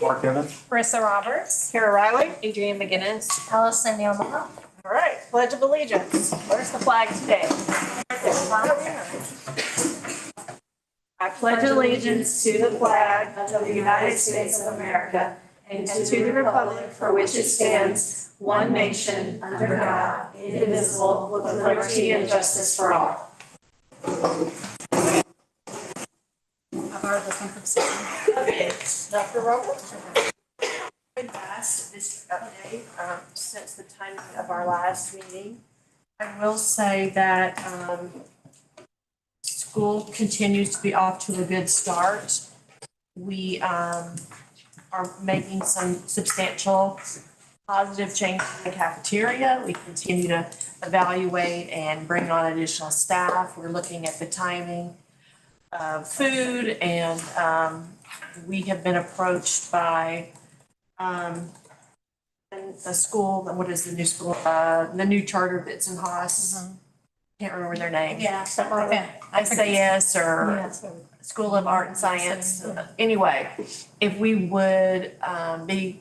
Mark Evans. Marissa Roberts. Kara Riley. Adrienne McGinnis. Allison Neal. All right, Pledge of Allegiance. Where's the flag today? I pledge allegiance to the flag of the United States of America and to the republic for which it stands, one nation, under God, indivisible, with liberty and justice for all. Okay, Dr. Roberts. Last this update since the timing of our last meeting. I will say that school continues to be off to a good start. We are making some substantial positive changes in the cafeteria. We continue to evaluate and bring on additional staff. We're looking at the timing of food, and we have been approached by the school, what is the new school, the new charter that's in Haas. Can't remember their name. Yeah, something like that. SAS or School of Art and Science. Anyway, if we would be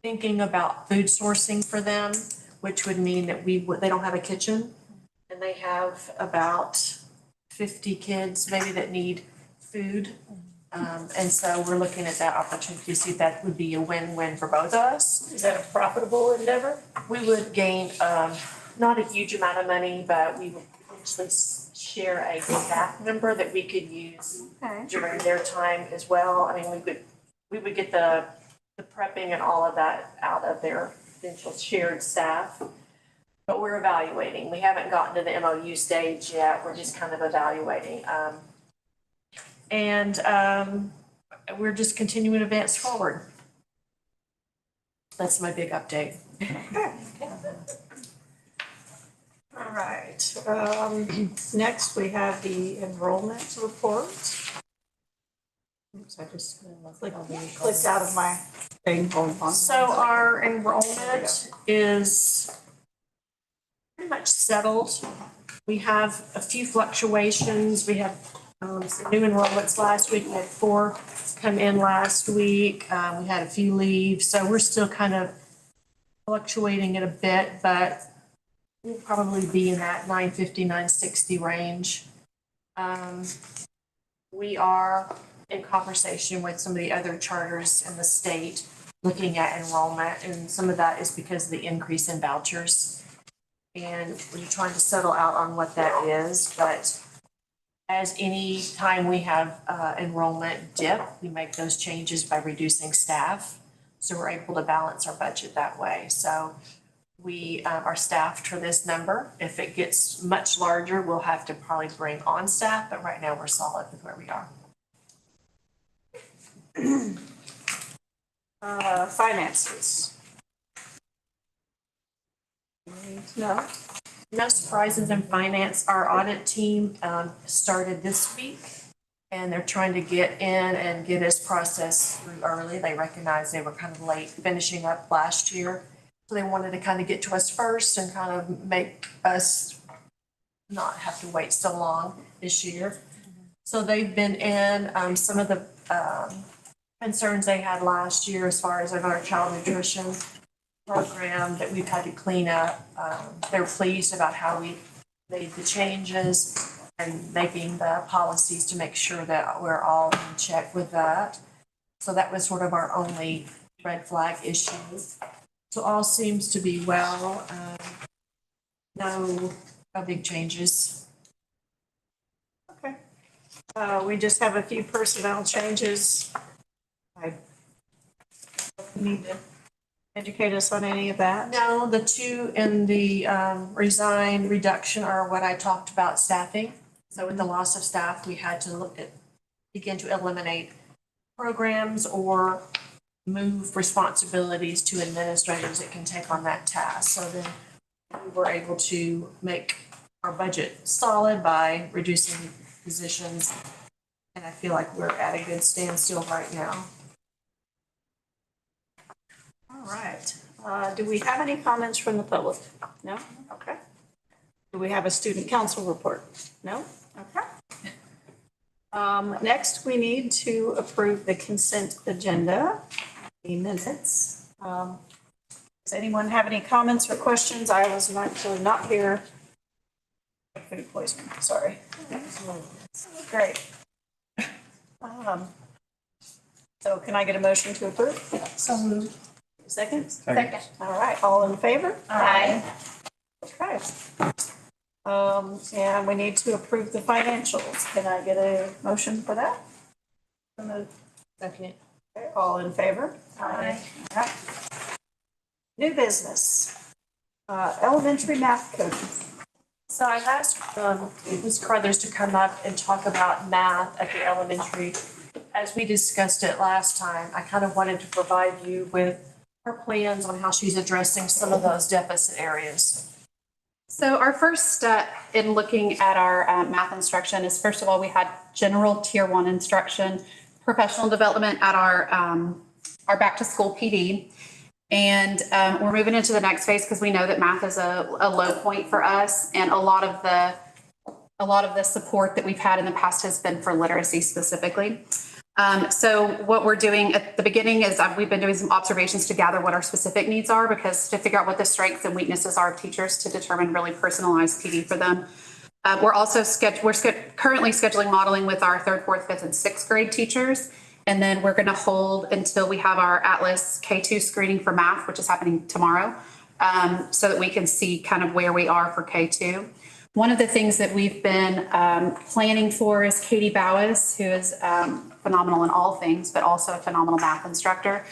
thinking about food sourcing for them, which would mean that they don't have a kitchen, and they have about 50 kids maybe that need food. And so we're looking at that opportunity to see if that would be a win-win for both of us. Is that a profitable endeavor? We would gain not a huge amount of money, but we would potentially share a staff member that we could use during their time as well. I mean, we would get the prepping and all of that out of their potential shared staff. But we're evaluating. We haven't gotten to the MOU stage yet. We're just kind of evaluating. And we're just continuing to advance forward. That's my big update. All right. Next, we have the enrollment report. Oops, I just clicked out of my thing. Hold on. So our enrollment is pretty much settled. We have a few fluctuations. We have some new enrollments last week. We had 4 come in last week. We had a few leave. So we're still kind of fluctuating it a bit, but we'll probably be in that 950, 960 range. We are in conversation with some of the other charters in the state looking at enrollment, and some of that is because of the increase in vouchers. And we're trying to settle out on what that is, but as any time we have enrollment dip, we make those changes by reducing staff. So we're able to balance our budget that way. So we are staffed for this number. If it gets much larger, we'll have to probably bring on staff, but right now we're solid with where we are. Finances. No. No surprises in finance. Our audit team started this week, and they're trying to get in and get us processed through early. They recognize they were kind of late finishing up last year. So they wanted to kind of get to us first and kind of make us not have to wait so long this year. So they've been in some of the concerns they had last year as far as our child nutrition program that we've had to clean up. They're pleased about how we made the changes and making the policies to make sure that we're all in check with that. So that was sort of our only red flag issue. So all seems to be well. No big changes. Okay. We just have a few personnel changes. I need to educate us on any of that. No, the 2 in the reduction are what I talked about, staffing. So with the loss of staff, we had to begin to eliminate programs or move responsibilities to administrators that can take on that task. So then we were able to make our budget solid by reducing positions. And I feel like we're at a good standstill right now. All right. Do we have any comments from the public? No? Okay. Do we have a student council report? No? Okay. Next, we need to approve the consent agenda, the minutes. Does anyone have any comments or questions? I was actually not here. Food poisoning, sorry. Great. So can I get a motion to approve? So moved. Second? Second. All right, all in favor? Aye. Okay. And we need to approve the financials. Can I get a motion for that? Second. Okay, all in favor? Aye. All right. New business, elementary math coaches. So I've asked Ms. Carruthers to come up and talk about math at the elementary. As we discussed it last time, I kind of wanted to provide you with her plans on how she's addressing some of those deficit areas. So our first step in looking at our math instruction is, first of all, we had general tier 1 instruction, professional development at our back to school PD. And we're moving into the next phase because we know that math is a low point for us. And a lot of the support that we've had in the past has been for literacy specifically. So what we're doing at the beginning is we've been doing some observations to gather what our specific needs are, because to figure out what the strengths and weaknesses are of teachers to determine really personalized PD for them. We're also currently scheduling modeling with our 3rd, 4th, 5th, and 6th grade teachers. And then we're going to hold until we have our Atlas K2 screening for math, which is happening tomorrow, so that we can see kind of where we are for K2. One of the things that we've been planning for is Katie Bowis, who is phenomenal in all things, but also a phenomenal math instructor.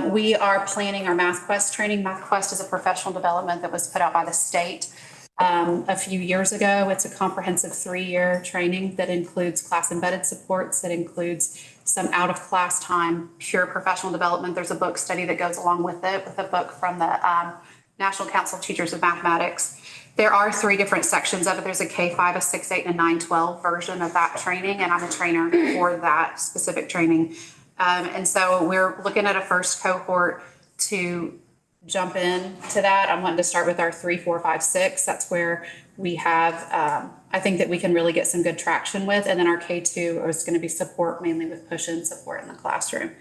We are planning our Math Quest training. Math Quest is a professional development that was put out by the state a few years ago. It's a comprehensive 3-year training that includes class embedded supports, that includes some out of class time, pure professional development. There's a book study that goes along with it, with a book from the National Council of Teachers of Mathematics. There are 3 different sections of it. There's a K5, a 6-8, and a 9-12 version of that training, and I'm a trainer for that specific training. And so we're looking at a first cohort to jump into that. I'm wanting to start with our 3, 4, 5, 6. That's where we have, I think that we can really get some good traction with. And then our K2 is going to be support, mainly with push-in support in the classroom.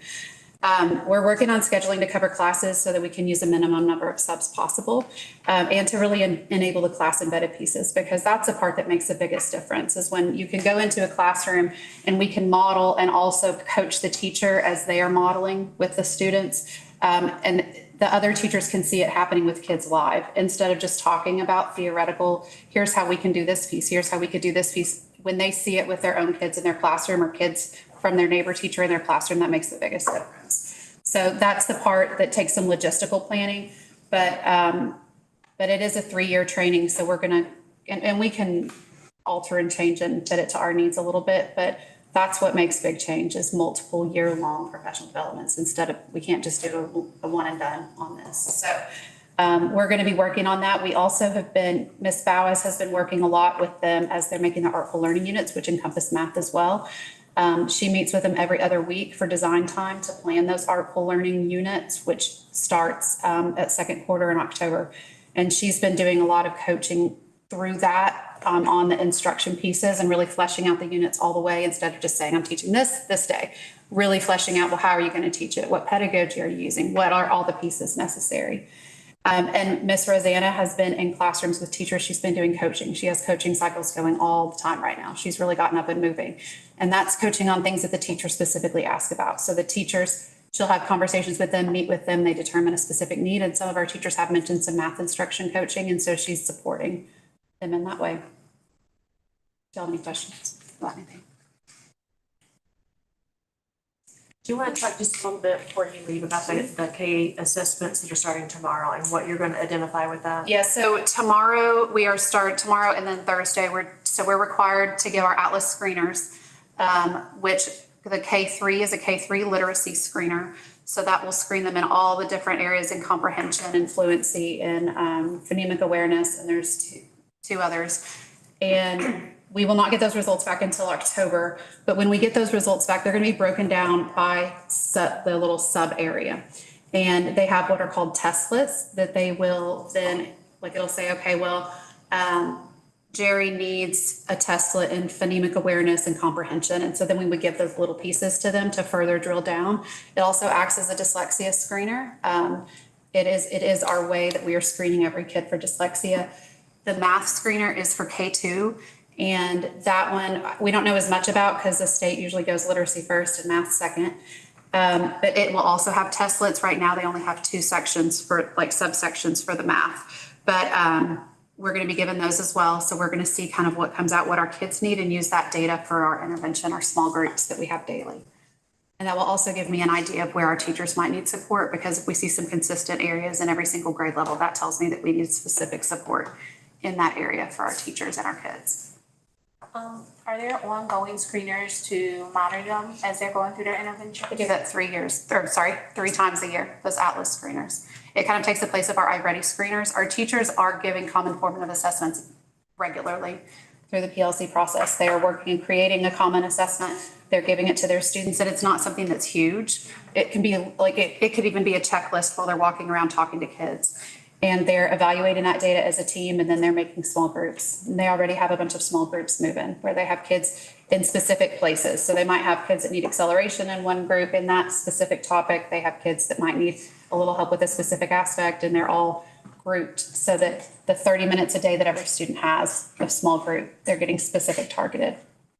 We're working on scheduling to cover classes so that we can use a minimum number of subs possible, and to really enable the class embedded pieces, because that's the part that makes the biggest difference, is when you can go into a classroom and we can model and also coach the teacher as they are modeling with the students. And the other teachers can see it happening with kids live, instead of just talking about theoretical, here's how we can do this piece, here's how we could do this piece. When they see it with their own kids in their classroom, or kids from their neighbor teacher in their classroom, that makes the biggest difference. So that's the part that takes some logistical planning, but it is a 3-year training. So we're gonna, and we can alter and change and fit it to our needs a little bit, but that's what makes big change, is multiple year-long professional developments. Instead of, we can't just do a one and done on this. So we're going to be working on that. We also have been, Ms. Bowis has been working a lot with them as they're making the artful learning units, which encompass math as well. She meets with them every other week for design time to plan those artful learning units, which starts at 2nd quarter in October. And she's been doing a lot of coaching through that on the instruction pieces, and really fleshing out the units all the way, instead of just saying, I'm teaching this day, really fleshing out, well, how are you going to teach it? What pedagogy are you using? What are all the pieces necessary? And Miss Rosanna has been in classrooms with teachers. She's been doing coaching. She has coaching cycles going all the time right now. She's really gotten up and moving. And that's coaching on things that the teachers specifically ask about. So the teachers, she'll have conversations with them, meet with them, they determine a specific need. And some of our teachers have mentioned some math instruction coaching. And so she's supporting them in that way. Do you have any questions about anything? Do you want to talk just a little bit before you leave about the K assessments that are starting tomorrow and what you're going to identify with that? Yeah, so tomorrow tomorrow and then Thursday, we're required to give our Atlas screeners, which the K3 is a K3 literacy screener. So that will screen them in all the different areas in comprehension and fluency and phonemic awareness, and there's two others. And we will not get those results back until October, but when we get those results back, they're going to be broken down by the little sub area. And they have what are called test lists that they will then, like, it'll say, okay, well, Jerry needs a testlet in phonemic awareness and comprehension. And so then we would give those little pieces to them to further drill down. It also acts as a dyslexia screener. It is our way that we are screening every kid for dyslexia. The math screener is for K2. And that one, we don't know as much about because the state usually goes literacy first and math second. But it will also have testlets. Right now, they only have 2 sections for like subsections for the math. But we're going to be given those as well. So we're going to see kind of what comes out, what our kids need, and use that data for our intervention, our small groups that we have daily. And that will also give me an idea of where our teachers might need support, because if we see some consistent areas in every single grade level, that tells me that we need specific support in that area for our teachers and our kids. Are there ongoing screeners to monitor them as they're going through their intervention? We do that 3 times a year, those Atlas screeners. It kind of takes the place of our iReady screeners. Our teachers are giving common formative assessments regularly through the PLC process. They are working and creating a common assessment. They're giving it to their students, and it's not something that's huge. It can be like, it could even be a checklist while they're walking around talking to kids. And they're evaluating that data as a team, and then they're making small groups. And they already have a bunch of small groups moving where they have kids in specific places. So they might have kids that need acceleration in one group in that specific topic. They have kids that might need a little help with a specific aspect, and they're all grouped so that the 30 minutes a day that every student has of small group, they're getting specific targeted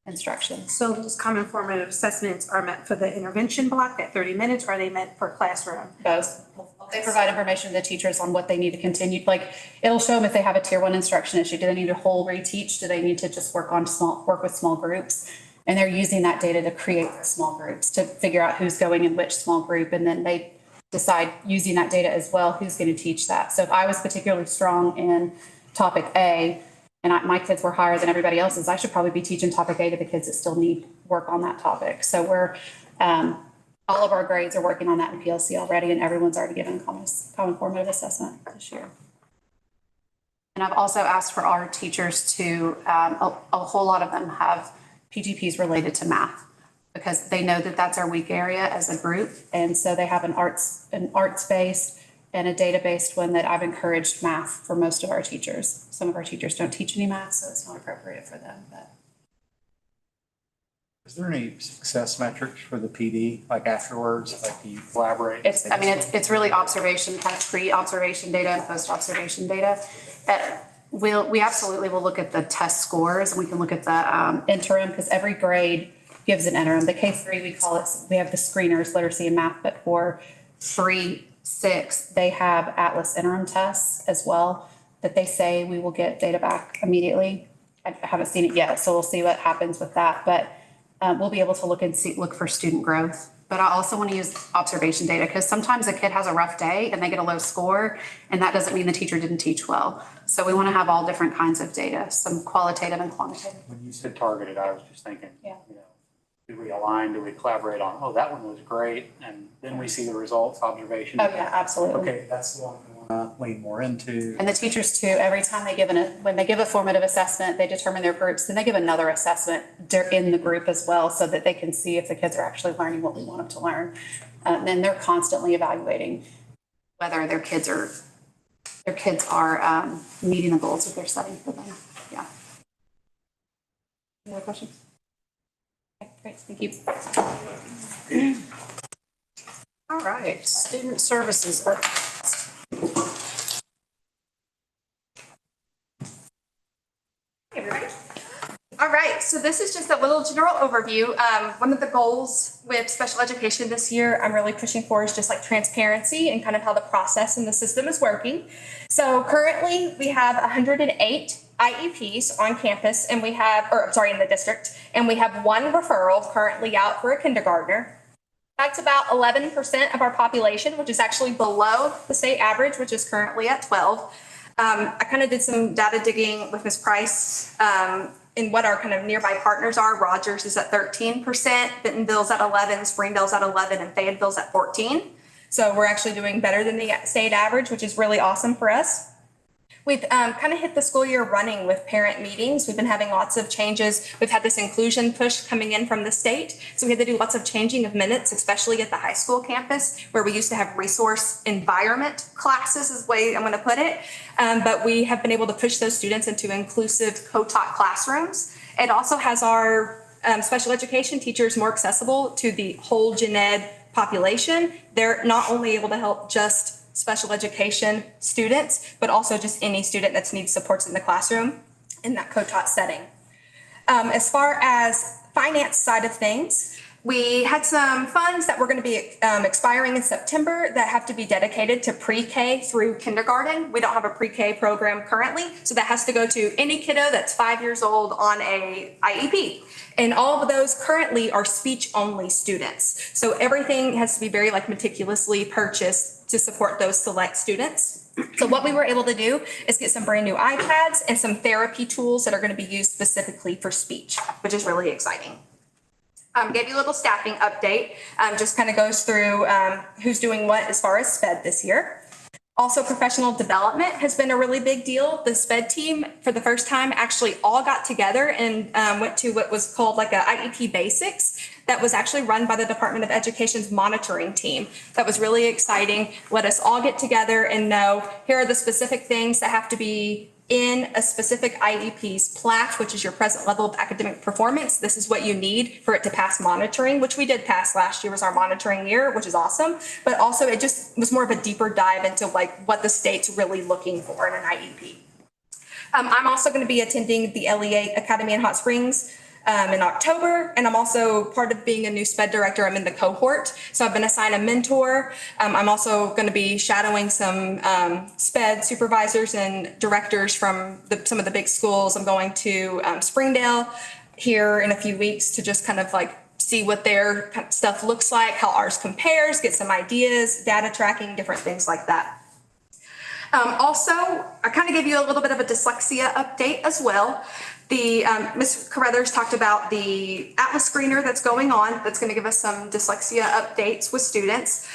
instruction. So those common formative assessments are meant for the intervention block, that 30 minutes, or are they meant for classroom? Both. They provide information to the teachers on what they need to continue. Like, it'll show them if they have a tier 1 instruction issue. Do they need a whole reteach? Do they need to just work with small groups? And they're using that data to create small groups, to figure out who's going in which small group. And then they decide, using that data as well, who's going to teach that. So if I was particularly strong in topic A, and my kids were higher than everybody else's, I should probably be teaching topic A to the kids that still need work on that topic. So we're, all of our grades are working on that in PLC already, and everyone's already given common formative assessment this year. And I've also asked for our teachers to, a whole lot of them have PGPs related to math, because they know that that's our weak area as a group. And so they have an arts-based and a data-based one that I've encouraged math for most of our teachers. Some of our teachers don't teach any math, so it's not appropriate for them, but. Is there any success metrics for the PD, like afterwards, like do you collaborate? It's really observation, kind of pre-observation data and post-observation data. We absolutely will look at the test scores, and we can look at the interim, because every grade gives an interim. The K3, we call it, we have the screeners, literacy and math, but for 3, 6, they have Atlas interim tests as well, that they say we will get data back immediately. I haven't seen it yet, so we'll see what happens with that. But we'll be able to look for student growth. But I also want to use observation data, because sometimes a kid has a rough day and they get a low score, and that doesn't mean the teacher didn't teach well. So we want to have all different kinds of data, some qualitative and quantitative. When you said targeted, I was just thinking, Yeah. Do we align, do we collaborate on, oh, that one was great, and then we see the results, observation? Oh, yeah, absolutely. Okay, that's the one we want to lean more into. And the teachers too, every time when they give a formative assessment, they determine their groups, then they give another assessment in the group as well, so that they can see if the kids are actually learning what we want them to learn. And they're constantly evaluating whether their kids are meeting the goals that they're setting for them. Yeah. Any other questions? Okay, great, thank you. All right, student services. All right, so this is just a little general overview. One of the goals with special education this year I'm really pushing for is just like transparency and kind of how the process and the system is working. So currently we have 108 IEPs on campus, and in the district, and we have 1 referral currently out for a kindergartner. That's about 11% of our population, which is actually below the state average, which is currently at 12. I kind of did some data digging with Ms. Price in what our kind of nearby partners are. Rogers is at 13%, Bentonville's at 11, Springdale's at 11, and Fayetteville's at 14. So we're actually doing better than the state average, which is really awesome for us. We've kind of hit the school year running with parent meetings. We've been having lots of changes. We've had this inclusion push coming in from the state. So we had to do lots of changing of minutes, especially at the high school campus, where we used to have resource environment classes is the way I'm going to put it. But we have been able to push those students into inclusive co-taught classrooms. It also has our special education teachers more accessible to the whole gen ed population. They're not only able to help just special education students, but also just any student that needs supports in the classroom in that co-taught setting. As far as finance side of things, we had some funds that were going to be expiring in September that have to be dedicated to pre-K through kindergarten. We don't have a pre-K program currently, so that has to go to any kiddo that's 5 years old on a IEP. And all of those currently are speech-only students. So everything has to be very meticulously purchased to support those select students. So what we were able to do is get some brand new iPads and some therapy tools that are going to be used specifically for speech, which is really exciting. Gave you a little staffing update, just kind of goes through who's doing what as far as SPED this year. Also, professional development has been a really big deal. The SPED team, for the first time, actually all got together and went to what was called a IEP Basics that was actually run by the Department of Education's monitoring team. That was really exciting. Let us all get together and know here are the specific things that have to be in a specific IEP's PLAF, which is your present level of academic performance. This is what you need for it to pass monitoring, which we did pass last year was our monitoring year, which is awesome. But also it just was more of a deeper dive into what the state's really looking for in an IEP. I'm also going to be attending the LEA Academy in Hot Springs in October, and I'm also part of being a new SPED director. I'm in the cohort, so I've been assigned a mentor. I'm also going to be shadowing some SPED supervisors and directors from some of the big schools. I'm going to Springdale here in a few weeks to just kind of see what their stuff looks like, how ours compares, get some ideas, data tracking, different things like that. Also, I kind of gave you a little bit of a dyslexia update as well. Ms. Carruthers talked about the Atlas screener that's going on that's going to give us some dyslexia updates with students.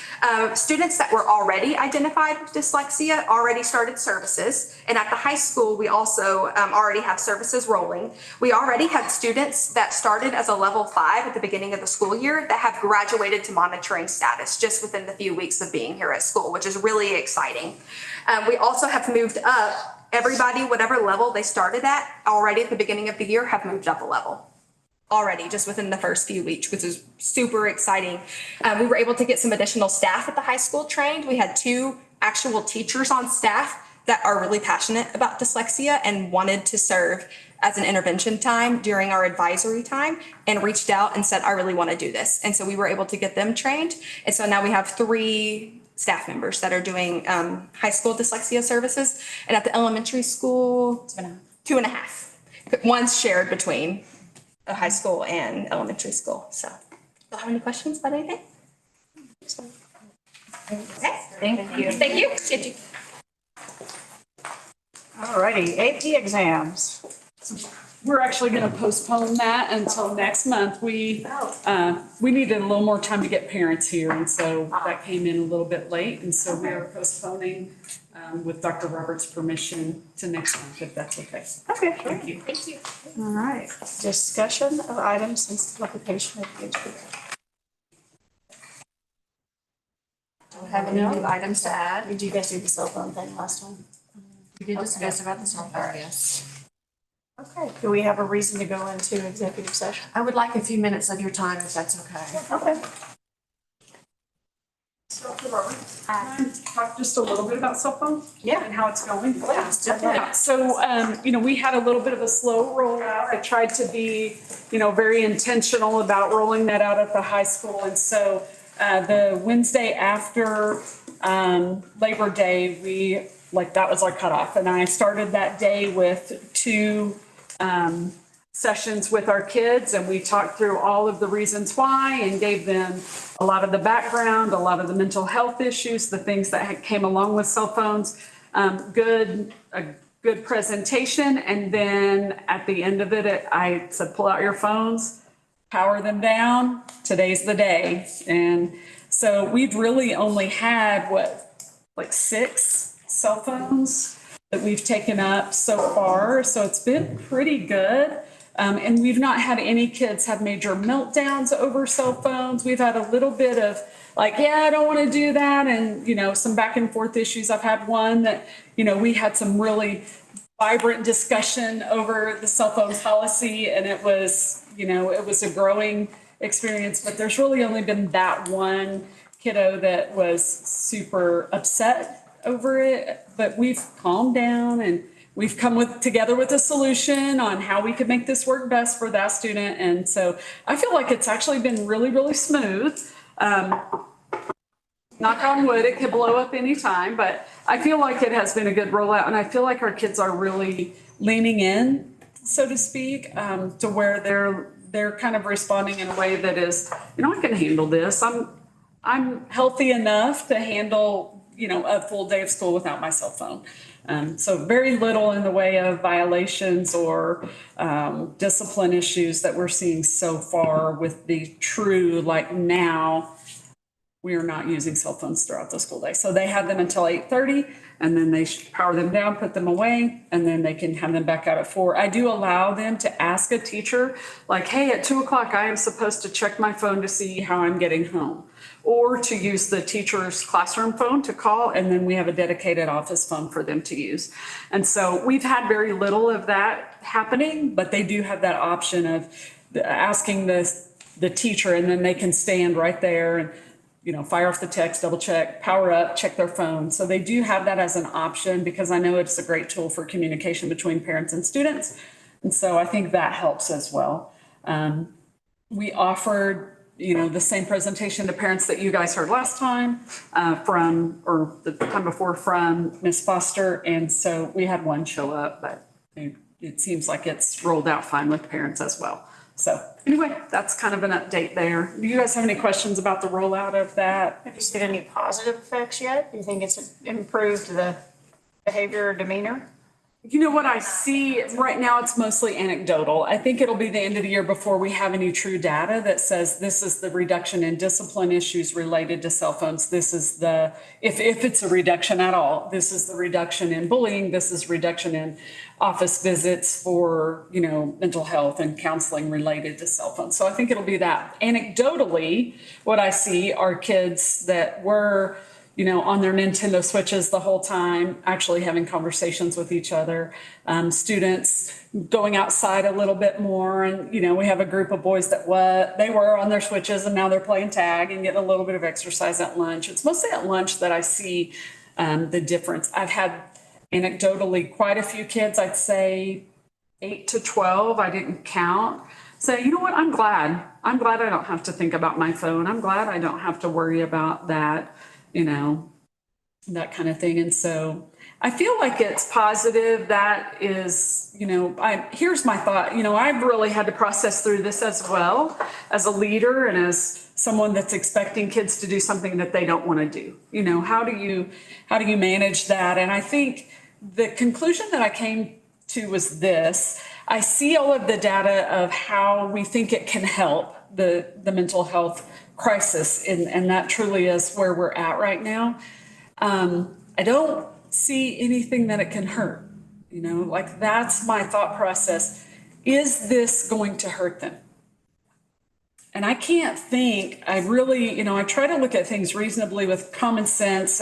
Students that were already identified with dyslexia already started services. And at the high school, we also already have services rolling. We already had students that started as a level 5 at the beginning of the school year that have graduated to monitoring status just within the few weeks of being here at school, which is really exciting. We also have moved up. Everybody, whatever level they started at already at the beginning of the year, have moved up a level already just within the first few weeks, which is super exciting. We were able to get some additional staff at the high school trained. We had 2 actual teachers on staff that are really passionate about dyslexia and wanted to serve as an intervention time during our advisory time and reached out and said, I really want to do this. And so we were able to get them trained. And so now we have 3 staff members that are doing high school dyslexia services. And at the elementary school, 2.5. One's shared between a high school and elementary school. So, do you have any questions about anything? Okay. Thank you. Thank you. All righty, AP exams. We're actually going to postpone that until next month. We needed a little more time to get parents here, and so that came in a little bit late. And so we are postponing with Dr. Roberts' permission to next month, if that's okay. Okay, Thank you. Thank you. all right. Discussion of items since the publication of the agenda. Don't have any new items to add. Did you guys do the cell phone thing last time? We did discuss about the cell phone, yes. Okay. Do we have a reason to go into executive session? I would like a few minutes of your time, if that's okay. Okay. Dr. Roberts, can I talk just a little bit about cell phone? Yeah. And how it's going? Yeah. So, we had a little bit of a slow rollout. I tried to be, very intentional about rolling that out at the high school. And so, the Wednesday after, Labor Day, that was our cutoff. And I started that day with 2, sessions with our kids, and we talked through all of the reasons why and gave them a lot of the background, a lot of the mental health issues, the things that came along with cell phones. A good presentation, and then at the end of it, I said, pull out your phones, power them down. Today's the day. And so we've really only had 6 cell phones that we've taken up so far. So it's been pretty good. And we've not had any kids have major meltdowns over cell phones. We've had a little bit of like, yeah, I don't want to do that. And, some back and forth issues. I've had one that, we had some really vibrant discussion over the cell phone policy, and it was a growing experience, but there's really only been that one kiddo that was super upset over it. But we've calmed down and we've come together with a solution on how we could make this work best for that student. And so I feel like it's actually been really, really smooth. Knock on wood, it could blow up anytime, but I feel like it has been a good rollout, and I feel like our kids are really leaning in, so to speak, to where they're kind of responding in a way that is, I can handle this. I'm healthy enough to handle, a full day of school without my cell phone. So very little in the way of violations or discipline issues that we're seeing so far with the true, like now, we are not using cell phones throughout the school day. So they have them until 8:30, and then they power them down, put them away, and then they can have them back out at 4. I do allow them to ask a teacher, like, hey, at 2 o'clock, I am supposed to check my phone to see how I'm getting home, or to use the teacher's classroom phone to call, and then we have a dedicated office phone for them to use. And so we've had very little of that happening, but they do have that option of asking the teacher, and then they can stand right there and fire off the text, double check, power up, check their phone. So they do have that as an option, because I know it's a great tool for communication between parents and students. And so I think that helps as well. We offered, the same presentation to parents that you guys heard last time or the time before from Ms. Foster. And so we had one show up, but it seems like it's rolled out fine with parents as well. So anyway, that's kind of an update there. Do you guys have any questions about the rollout of that? Have you seen any positive effects yet? Do you think it's improved the behavior or demeanor? What I see right now, it's mostly anecdotal. I think it'll be the end of the year before we have any true data that says this is the reduction in discipline issues related to cell phones. This is if it's a reduction at all, this is the reduction in bullying. This is reduction in office visits for, mental health and counseling related to cell phones. So I think it'll be that. Anecdotally, what I see are kids that were on their Nintendo Switches the whole time, actually having conversations with each other. Students going outside a little bit more. And, we have a group of boys that they were on their Switches, and now they're playing tag and getting a little bit of exercise at lunch. It's mostly at lunch that I see the difference. I've had anecdotally quite a few kids, I'd say 8 to 12, I didn't count, say, you know what, I'm glad I don't have to think about my phone. I'm glad I don't have to worry about that. That kind of thing. And so I feel like it's positive. That is, here's my thought. I've really had to process through this as well as a leader and as someone that's expecting kids to do something that they don't want to do. How do you manage that? And I think the conclusion that I came to was this. I see all of the data of how we think it can help the mental health crisis, and that truly is where we're at right now. I don't see anything that it can hurt. That's my thought process. Is this going to hurt them? And I can't think. I really, I try to look at things reasonably with common sense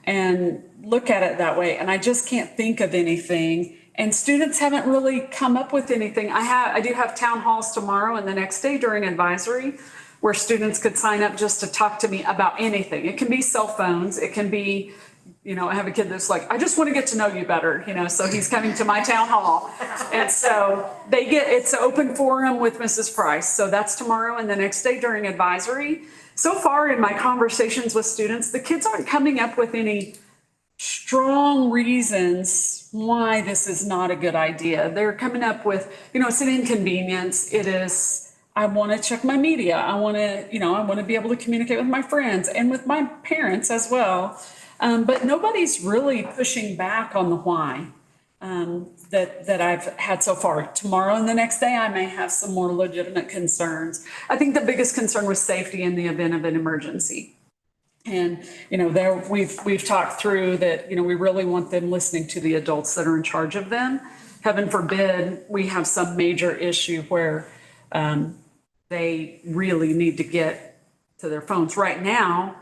and look at it that way. And I just can't think of anything. And students haven't really come up with anything. I do have town halls tomorrow and the next day during advisory, where students could sign up just to talk to me about anything. It can be cell phones. It can be, I have a kid that's like, I just want to get to know you better, so he's coming to my town hall. And so it's an open forum with Mrs. Price. So that's tomorrow and the next day during advisory. So far in my conversations with students, the kids aren't coming up with any strong reasons why this is not a good idea. They're coming up with, it's an inconvenience. It is, I want to check my media. I want to be able to communicate with my friends and with my parents as well. But nobody's really pushing back on the why that I've had so far. Tomorrow and the next day, I may have some more legitimate concerns. I think the biggest concern was safety in the event of an emergency. And, there, we've talked through that, we really want them listening to the adults that are in charge of them. Heaven forbid, we have some major issue where they really need to get to their phones. Right now,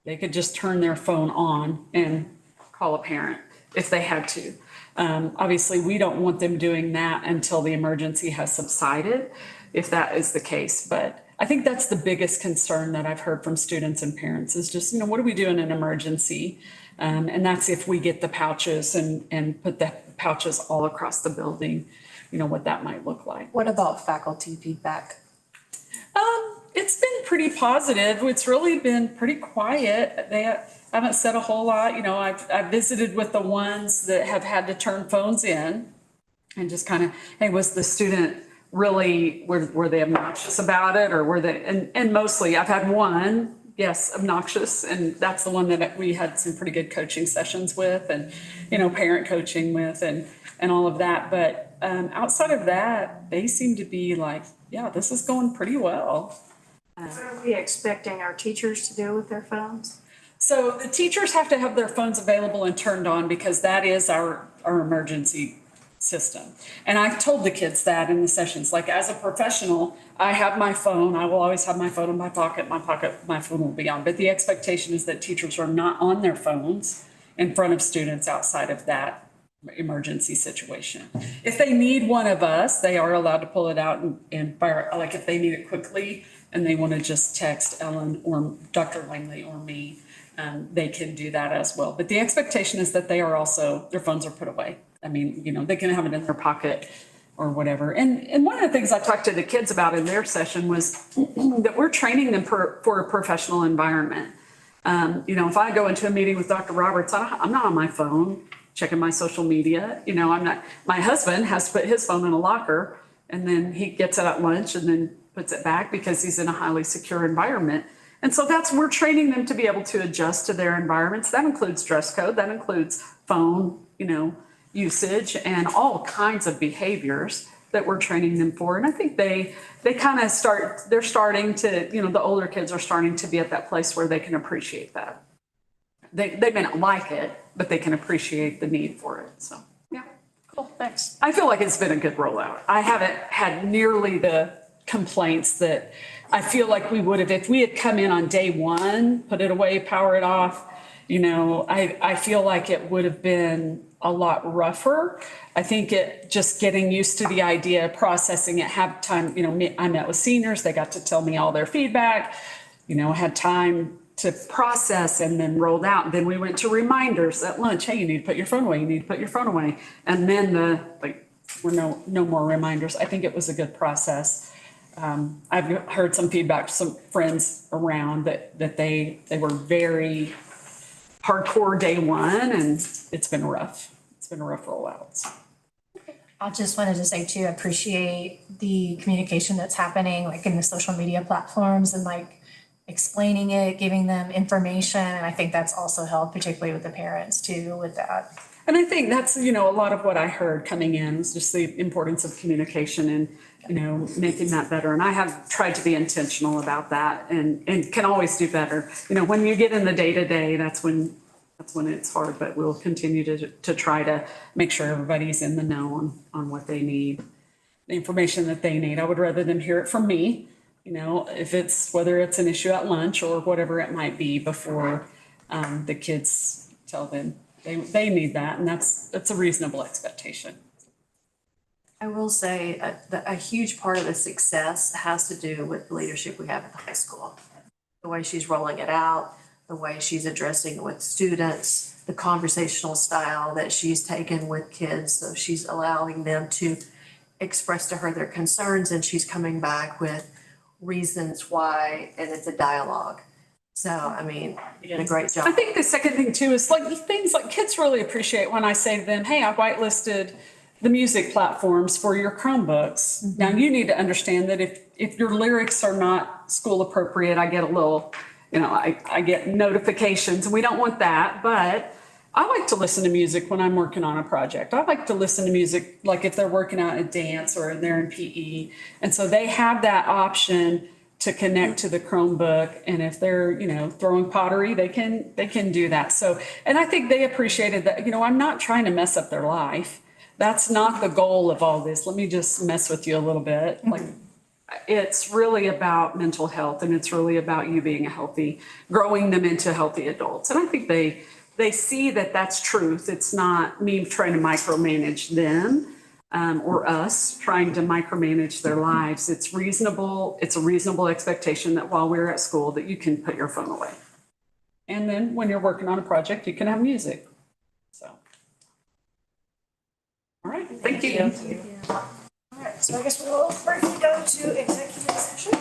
they could just turn their phone on and call a parent if they had to. Obviously, we don't want them doing that until the emergency has subsided, if that is the case. But I think that's the biggest concern that I've heard from students and parents is just, what do we do in an emergency? And that's if we get the pouches and put the pouches all across the building, what that might look like. What about faculty feedback? It's been pretty positive. It's really been pretty quiet. They haven't said a whole lot. I've visited with the ones that have had to turn phones in and just kind of, hey, was the student really, were they obnoxious about it, or were they, and mostly I've had one, yes, obnoxious, and that's the one that we had some pretty good coaching sessions with and, parent coaching with and all of that. But outside of that, they seem to be like, yeah, this is going pretty well. What are we expecting our teachers to do with their phones? So the teachers have to have their phones available and turned on because that is our emergency system. And I've told the kids that in the sessions, like as a professional, I have my phone. I will always have my phone in my pocket. My phone will be on. But the expectation is that teachers are not on their phones in front of students outside of that emergency situation. If they need one of us, they are allowed to pull it out and fire, like if they need it quickly and they want to just text Ellen or Dr. Langley or me, they can do that as well. But the expectation is that they are also, their phones are put away. I mean, they can have it in their pocket or whatever. And one of the things I talked to the kids about in their session was that we're training them for a professional environment. If I go into a meeting with Dr. Roberts, I'm not on my phone checking my social media. I'm not, my husband has to put his phone in a locker and then he gets it at lunch and then puts it back because he's in a highly secure environment. And so we're training them to be able to adjust to their environments. That includes dress code, that includes phone, usage and all kinds of behaviors that we're training them for. And I think they kind of they're starting to, the older kids are starting to be at that place where they can appreciate that. They may not like it, but they can appreciate the need for it. So, yeah, cool, thanks. I feel like it's been a good rollout. I haven't had nearly the complaints that I feel like we would have if we had come in on day one, put it away, power it off. I feel like it would have been a lot rougher. I think it just getting used to the idea, processing it, have time, I met with seniors, they got to tell me all their feedback, had time to process and then rolled out. And then we went to reminders at lunch. Hey, you need to put your phone away. You need to put your phone away. And then were no more reminders. I think it was a good process. I've heard some feedback from some friends around that they were very hardcore day one, and it's been rough. It's been a rough rollout. So. I just wanted to say too, I appreciate the communication that's happening like in the social media platforms and like explaining it, giving them information. And I think that's also helped, particularly with the parents too, with that. And I think that's, a lot of what I heard coming in was just the importance of communication and, making that better. And I have tried to be intentional about that and can always do better. When you get in the day-to-day, that's when it's hard, but we'll continue to try to make sure everybody's in the know on what they need, the information that they need. I would rather them hear it from me, if whether it's an issue at lunch or whatever it might be before the kids tell them they need that. And that's a reasonable expectation. I will say a huge part of the success has to do with the leadership we have at the high school. The way she's rolling it out, the way she's addressing it with students, the conversational style that she's taken with kids. So she's allowing them to express to her their concerns and she's coming back with reasons why, and it's a dialogue. So, you did a great job. I think the second thing too is things like kids really appreciate when I say to them, hey, I whitelisted the music platforms for your Chromebooks. Mm-hmm. Now you need to understand that if your lyrics are not school appropriate, I get a little, I get notifications. We don't want that, but I like to listen to music when I'm working on a project. I like to listen to music like if they're working out a dance or they're in PE. And so they have that option to connect to the Chromebook. And if they're, throwing pottery, they can do that. So, and I think they appreciated that, I'm not trying to mess up their life. That's not the goal of all this. Let me just mess with you a little bit. Like, it's really about mental health, and it's really about you being growing them into healthy adults. And I think they see that that's truth. It's not me trying to micromanage them. Or us trying to micromanage their lives. It's reasonable. It's a reasonable expectation that while we're at school that you can put your phone away. And then when you're working on a project, you can have music. So, all right, thank you. All right, so I guess we'll briefly go to executive session.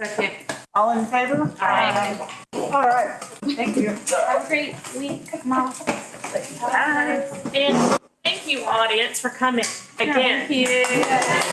Second. All in favor? Aye. All right, thank you. Have a great week, Mom. Bye. And thank you, audience, for coming again. Thank you.